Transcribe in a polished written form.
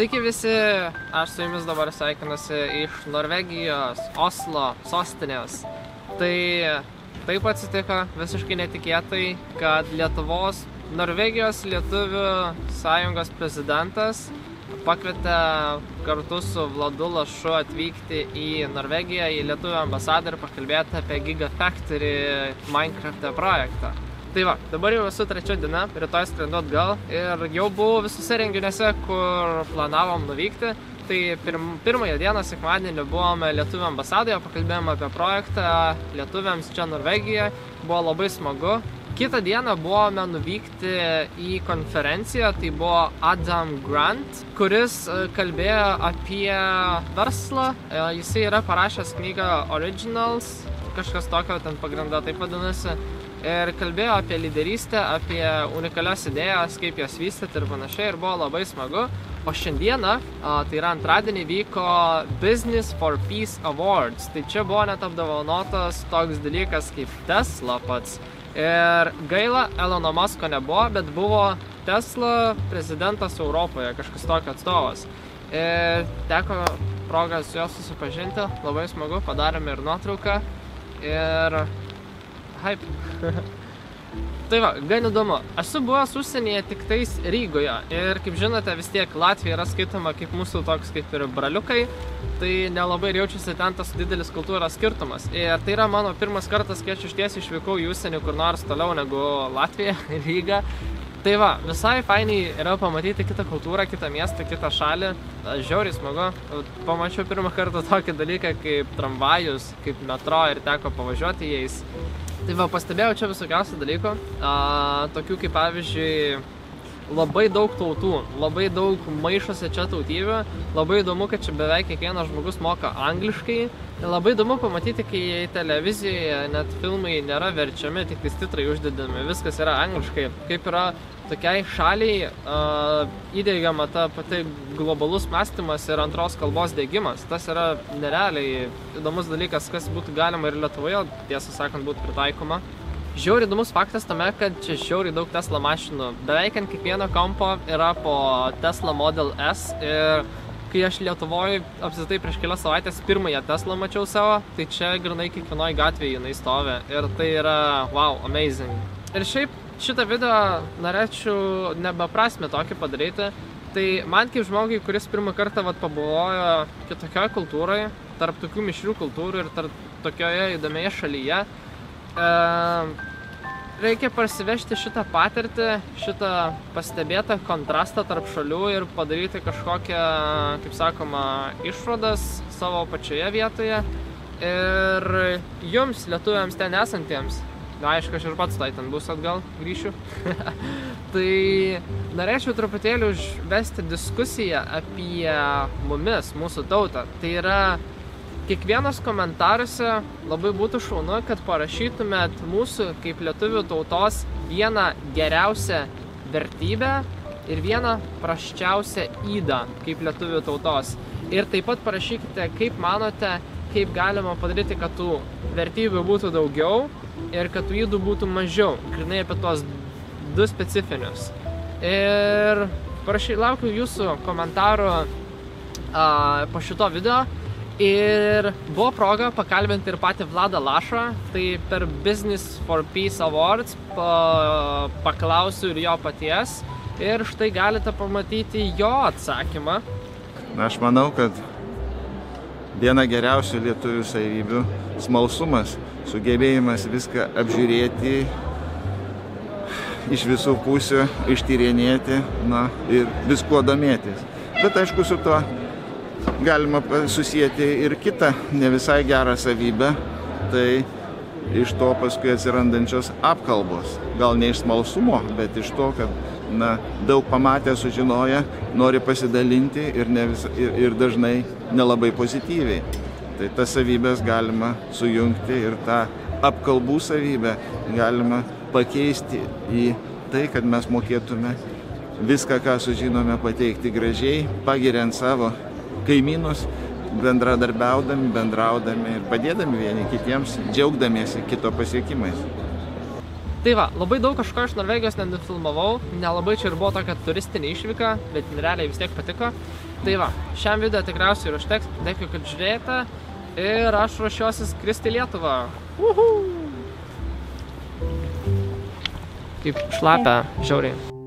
Sveiki visi, aš su jumis dabar sveikinuosi iš Norvegijos, Oslo, sostinės. Tai taip atsitiko visiškai netikėtai, kad Norvegijos lietuvių sąjungos prezidentas pakvietė kartu su Vladu Lašu atvykti į Norvegiją, į lietuvių ambasadą ir pakalbėti apie Gigafactory Minecraft projektą. Tai va, dabar jau esu trečia diena, rytoj skrendu atgal ir jau buvau visose renginiuose, kur planavom nuvykti. Tai pirmąją dieną, sekmadienį, buvome lietuvių ambasadoje, pakalbėjome apie projektą lietuviams čia Norvegijoje, buvo labai smagu. Kitą dieną buvome nuvykti į konferenciją, tai buvo Adam Grant, kuris kalbėjo apie verslą. Jisai yra parašęs knygą Originals, kažkas tokio ten pagrinda taip vadinasi. Ir kalbėjo apie lyderystę, apie unikalias idėjas, kaip jas vystyti ir panašiai, ir buvo labai smagu. O šiandieną, tai yra antradienį, vyko Business for Peace Awards. Tai čia buvo net apdovanotas toks dalykas kaip Tesla pats. Ir gaila, Elono Musko nebuvo, bet buvo Tesla prezidentas Europoje, kažkas tokio atstovas. Ir teko progą su juo susipažinti, labai smagu, padarėme ir nuotrauką. Ir hype. Tai va, gan įdomu. Esu buvęs užsienyje tik tais Rygoje ir kaip žinote, vis tiek Latvija yra skaitoma kaip mūsų toks kaip ir braliukai, tai nelabai jaučiasi ten tas didelis kultūros skirtumas. Ir tai yra mano pirmas kartas, kai aš išties išvykau į užsienį kur nors toliau negu Latvija, Ryga. Tai va, visai fainiai yra pamatyti kitą kultūrą, kitą miestą, kitą šalį. Žiauriai smagu. Pamačiau pirmą kartą tokį dalyką kaip tramvajus, kaip metro ir teko pavažiuoti jais. Tai va, pastebėjau čia visokiausių dalykų, tokių kaip pavyzdžiui labai daug tautų, labai daug maišosi čia tautybių, labai įdomu, kad čia beveik kiekvienas žmogus moka angliškai. Labai įdomu pamatyti, kai televizijoje net filmai nėra verčiami, tik titrai uždedami, viskas yra angliškai. Kaip yra tokiai šaliai įdiegiama ta pati globalus mąstymas ir antros kalbos diegimas. Tas yra nerealiai įdomus dalykas, kas būtų galima ir Lietuvoje, tiesą sakant, būtų pritaikoma. Žiauriai įdomus faktas tame, kad čia žiauriai daug Tesla mašinų. Beveik ant kiekvieno kampo yra po Tesla Model S ir kai aš Lietuvoje apsitai prieš kelias savaitės pirmąją Tesla mačiau savo, tai čia grinai kiekvienoje gatvėje jinai stovi ir tai yra wow, amazing. Ir šiaip šitą video norėčiau nebeprasmę tokį padaryti. Tai man kaip žmogui, kuris pirmą kartą pabuvojo kitokioje kultūroje, tarp tokių mišrių kultūrų ir tarp tokioje įdomioje šalyje, reikia parsivežti šitą patirtį, šitą pastebėtą kontrastą tarp šalių ir padaryti kažkokią, kaip sakoma, išvadas savo pačioje vietoje. Ir jums, lietuviams ten esantiems, aišku, aš ir pats tai ten bus atgal, grįšiu. Tai norėčiau truputėlį užvesti diskusiją apie mumis, mūsų tautą. Tai yra kiekvienas komentaruose labai būtų šaunu, kad parašytumėt mūsų kaip lietuvių tautos vieną geriausią vertybę ir vieną prasčiausią ydą kaip lietuvių tautos. Ir taip pat parašykite, kaip manote, kaip galima padaryti, kad tų vertybių būtų daugiau ir kad tų ydų būtų mažiau. Grynai apie tuos du specifinius. Ir laukiu jūsų komentarų po šito video. Ir buvo proga pakalbinti ir patį Vladą Lašą, tai per Business for Peace Awards paklausiu ir jo paties. Ir štai galite pamatyti jo atsakymą. Aš manau, kad viena geriausių lietuvių savybių – smalsumas, sugebėjimas viską apžiūrėti, iš visų pusių ištyrinėti ir viskuo domėtis. Bet aišku, su tuo galima susijęti ir kitą ne visai gerą savybę, tai iš to paskui atsirandančios apkalbos. Gal ne iš smalsumo, bet iš to, kad daug pamatę, sužinoję, nori pasidalinti ir dažnai nelabai pozityviai. Tai tas savybės galima sujungti ir tą apkalbų savybę galima pakeisti į tai, kad mes mokėtume viską, ką sužinome, pateikti gražiai, pagiriant savo kaimynus, bendradarbiaudami, bendraudami ir padėdami vieni kitiems, džiaugdamiesi kito pasiekimais. Tai va, labai daug kažko iš Norvegijos nenufilmavau, nelabai čia ir buvo tokia turistinė išvyka, bet realiai vis tiek patiko. Tai va, šiam video tikriausiai ir užteks. Dėkui, kad žiūrėjote. Ir aš ruošiuosi skristi į Lietuvą. Kaip šlapia, žiauriai.